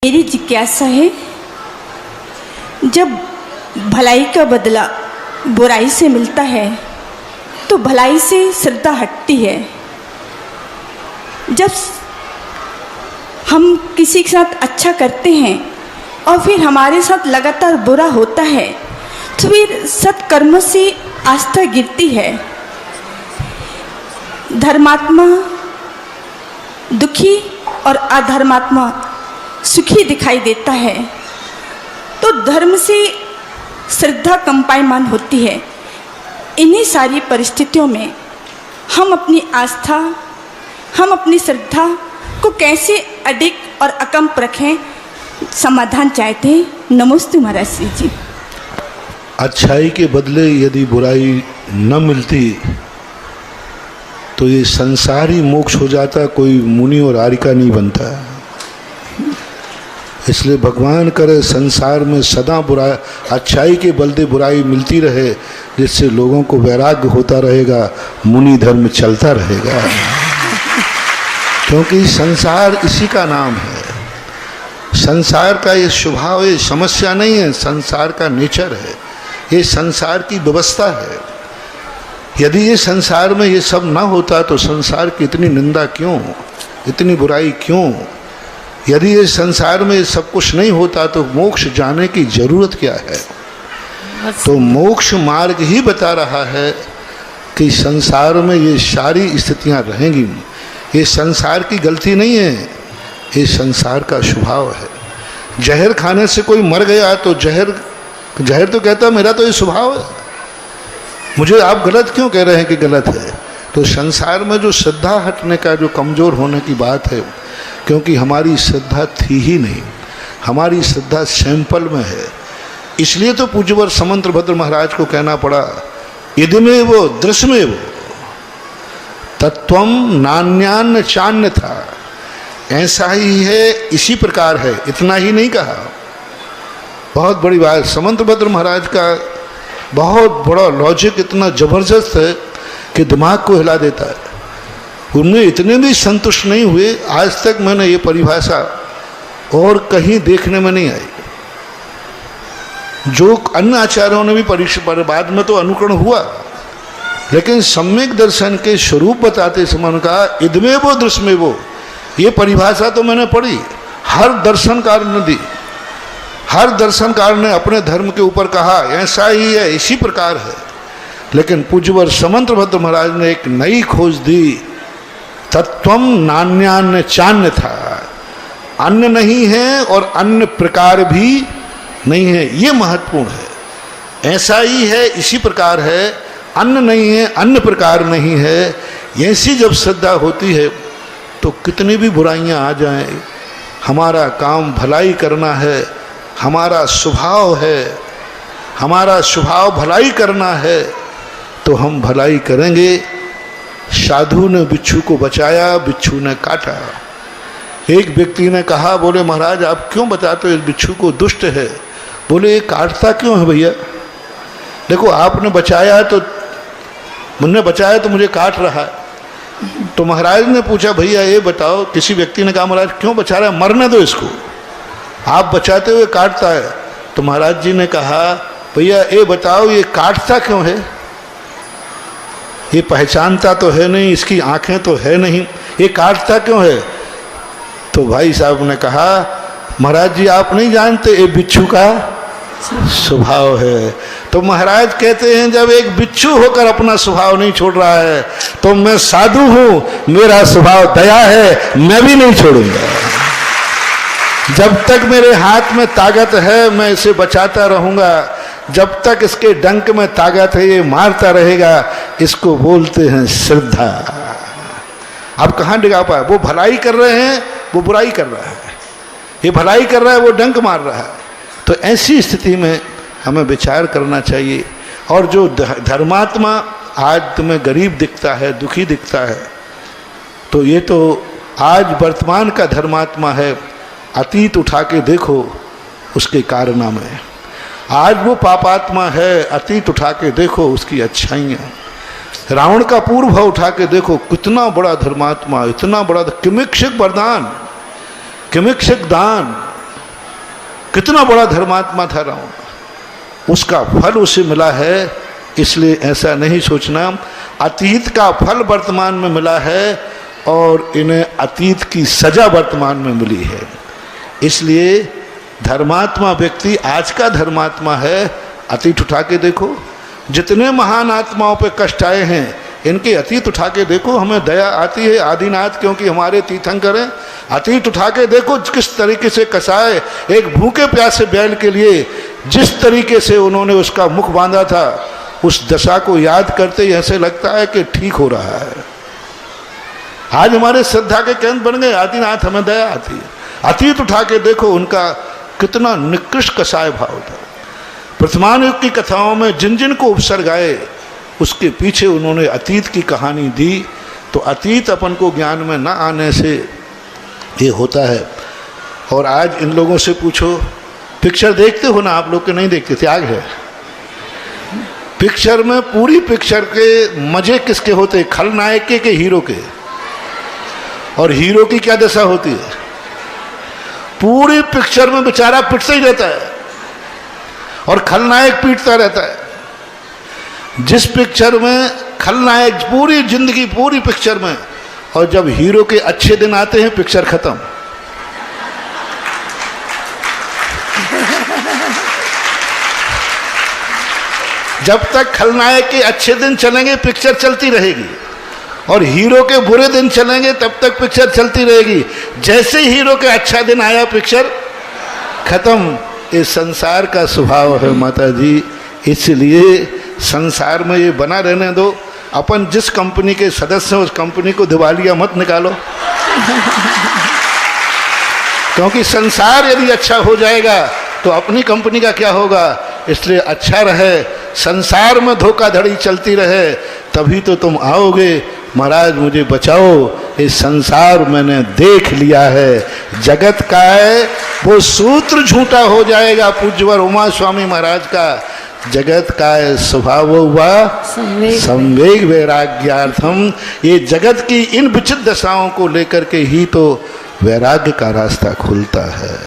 मेरी जिज्ञासा है, जब भलाई का बदला बुराई से मिलता है तो भलाई से श्रद्धा हटती है। जब हम किसी के साथ अच्छा करते हैं और फिर हमारे साथ लगातार बुरा होता है तो फिर सत्कर्मों से आस्था गिरती है। धर्मात्मा दुखी और अधर्मात्मा सुखी दिखाई देता है, तो धर्म से श्रद्धा कंपायमान होती है। इन्हीं सारी परिस्थितियों में हम अपनी आस्था, हम अपनी श्रद्धा को कैसे अडिग और अकम्प रखें, समाधान चाहते हैं। नमस्ते महाराज जी। अच्छाई के बदले यदि बुराई न मिलती तो ये संसार ही मोक्ष हो जाता, कोई मुनि और आर्यिका नहीं बनता। इसलिए भगवान करे संसार में सदा बुराई, अच्छाई के बदले बुराई मिलती रहे, जिससे लोगों को वैराग्य होता रहेगा, मुनि धर्म चलता रहेगा। क्योंकि संसार इसी का नाम है। संसार का ये स्वभाव, ये समस्या नहीं है, संसार का नेचर है, ये संसार की व्यवस्था है। यदि ये संसार में ये सब ना होता तो संसार की इतनी निंदा क्यों, इतनी बुराई क्यों? यदि ये संसार में सब कुछ नहीं होता तो मोक्ष जाने की जरूरत क्या है? तो मोक्ष मार्ग ही बता रहा है कि संसार में ये सारी स्थितियां रहेंगी। ये संसार की गलती नहीं है, ये संसार का स्वभाव है। जहर खाने से कोई मर गया तो जहर तो कहता मेरा तो ये स्वभाव है, मुझे आप गलत क्यों कह रहे हैं कि गलत है? तो संसार में जो श्रद्धा हटने का, जो कमज़ोर होने की बात है, क्योंकि हमारी श्रद्धा थी ही नहीं, हमारी श्रद्धा सैंपल में है। इसलिए तो पूज्यवर समंतभद्र महाराज को कहना पड़ा, इदमे वो दृश्य वो तत्वम नान्यान्न चान्य था। ऐसा ही है, इसी प्रकार है, इतना ही नहीं कहा। बहुत बड़ी बात। समंतभद्र महाराज का बहुत बड़ा लॉजिक इतना जबरदस्त है कि दिमाग को हिला देता है। उनमें इतने भी संतुष्ट नहीं हुए, आज तक मैंने ये परिभाषा और कहीं देखने में नहीं आई। जो अन्य आचार्यों ने भी पर बाद में तो अनुकरण हुआ, लेकिन सम्यक दर्शन के स्वरूप बताते समय उन्होंने कहा इदमे वो दृश्य में वो। ये परिभाषा तो मैंने पढ़ी, हर दर्शनकार ने दी, हर दर्शनकार ने अपने धर्म के ऊपर कहा ऐसा ही है, इसी प्रकार है। लेकिन पूज्यवर समंतभद्र महाराज ने एक नई खोज दी, तत्वम नान्यान्य चान्य था। अन्य नहीं है और अन्य प्रकार भी नहीं है, ये महत्वपूर्ण है। ऐसा ही है, इसी प्रकार है, अन्य नहीं है, अन्य प्रकार नहीं है। ऐसी जब श्रद्धा होती है तो कितनी भी बुराइयां आ जाएं, हमारा काम भलाई करना है, हमारा स्वभाव है, हमारा स्वभाव भलाई करना है, तो हम भलाई करेंगे। साधु ने बिच्छू को बचाया, बिच्छू ने काटा। एक व्यक्ति ने कहा, बोले महाराज आप क्यों बताते हो इस बिच्छू को, दुष्ट है। बोले ये काटता क्यों है भैया? देखो आपने बचाया तो, मुझे बचाया तो मुझे काट रहा है। तो महाराज ने पूछा भैया ये बताओ, किसी व्यक्ति ने कहा महाराज क्यों बचा रहा है, मरने दो इसको, आप बचाते हुए काटता है। तो महाराज जी ने कहा भैया ये बताओ ये काटता क्यों है? ये पहचानता तो है नहीं, इसकी आंखें तो है नहीं, ये काटता क्यों है? तो भाई साहब ने कहा महाराज जी आप नहीं जानते, ये बिच्छू का स्वभाव है। तो महाराज कहते हैं जब एक बिच्छू होकर अपना स्वभाव नहीं छोड़ रहा है तो मैं साधु हूं, मेरा स्वभाव दया है, मैं भी नहीं छोड़ूंगा। जब तक मेरे हाथ में ताकत है मैं इसे बचाता रहूंगा, जब तक इसके डंक में ताकत है ये मारता रहेगा। इसको बोलते हैं श्रद्धा। आप कहाँ डिगा पाए? वो भलाई कर रहे हैं, वो बुराई कर रहा है, ये भलाई कर रहा है, वो डंक मार रहा है। तो ऐसी स्थिति में हमें विचार करना चाहिए। और जो धर्मात्मा आज तुम्हें गरीब दिखता है, दुखी दिखता है, तो ये तो आज वर्तमान का धर्मात्मा है। अतीत उठा के देखो उसके कारनामे। आज वो पापात्मा है, अतीत उठा के देखो उसकी अच्छाइयाँ। रावण का पूर्व उठा के देखो कितना बड़ा धर्मात्मा, इतना बड़ा किमिक्षक वरदान, किमिक्षक दान, कितना बड़ा धर्मात्मा था रावण, उसका फल उसे मिला है। इसलिए ऐसा नहीं सोचना, अतीत का फल वर्तमान में मिला है और इन्हें अतीत की सजा वर्तमान में मिली है। इसलिए धर्मात्मा व्यक्ति आज का धर्मात्मा है। अतीत उठा के देखो, जितने महान आत्माओं पे कष्ट आए हैं, इनके अतीत उठा के देखो, हमें दया आती है। आदिनाथ क्योंकि हमारे तीर्थंकर हैं। अतीत उठा के देखो किस तरीके से कसाए, एक भूखे प्यासे बैल के लिए जिस तरीके से उन्होंने उसका मुख बांधा था, उस दशा को याद करते ही ऐसे लगता है कि ठीक हो रहा है। आज हमारे श्रद्धा के केंद्र बन गए आदिनाथ, हमें दया आती है। अतीत उठा के देखो, उनका कितना निकृष्ट कसाय भाव था। वर्तमान युग की कथाओं में जिन जिन को उपसर्ग आए, उसके पीछे उन्होंने अतीत की कहानी दी। तो अतीत अपन को ज्ञान में न आने से ये होता है। और आज इन लोगों से पूछो, पिक्चर देखते हो ना आप लोग? के नहीं देखते? त्याग है। पिक्चर में पूरी पिक्चर के मजे किसके होते? खलनायक के हीरो के। और हीरो की क्या दशा होती है? पूरी पिक्चर में बेचारा पिटता ही रहता है और खलनायक पीटता रहता है। जिस पिक्चर में खलनायक पूरी जिंदगी पूरी पिक्चर में, और जब हीरो के अच्छे दिन आते हैं पिक्चर खत्म। जब तक खलनायक के अच्छे दिन चलेंगे पिक्चर चलती रहेगी, और हीरो के बुरे दिन चलेंगे तब तक पिक्चर चलती रहेगी। जैसे हीरो के अच्छा दिन आया पिक्चर खत्म। इस संसार का स्वभाव है माता जी। इसलिए संसार में ये बना रहने दो। अपन जिस कंपनी के सदस्य हैं उस कंपनी को दिवालिया मत निकालो, क्योंकि संसार यदि अच्छा हो जाएगा तो अपनी कंपनी का क्या होगा। इसलिए अच्छा रहे, संसार में धोखाधड़ी चलती रहे, तभी तो तुम आओगे। महाराज मुझे बचाओ, इस संसार मैंने देख लिया है। जगत का है वो सूत्र झूठा हो जाएगा। पूज्यवर उमा स्वामी महाराज का जगत का है स्वभाव हुआ संवेग वैराग्यार्थम। ये जगत की इन विचित्र दशाओं को लेकर के ही तो वैराग्य का रास्ता खुलता है।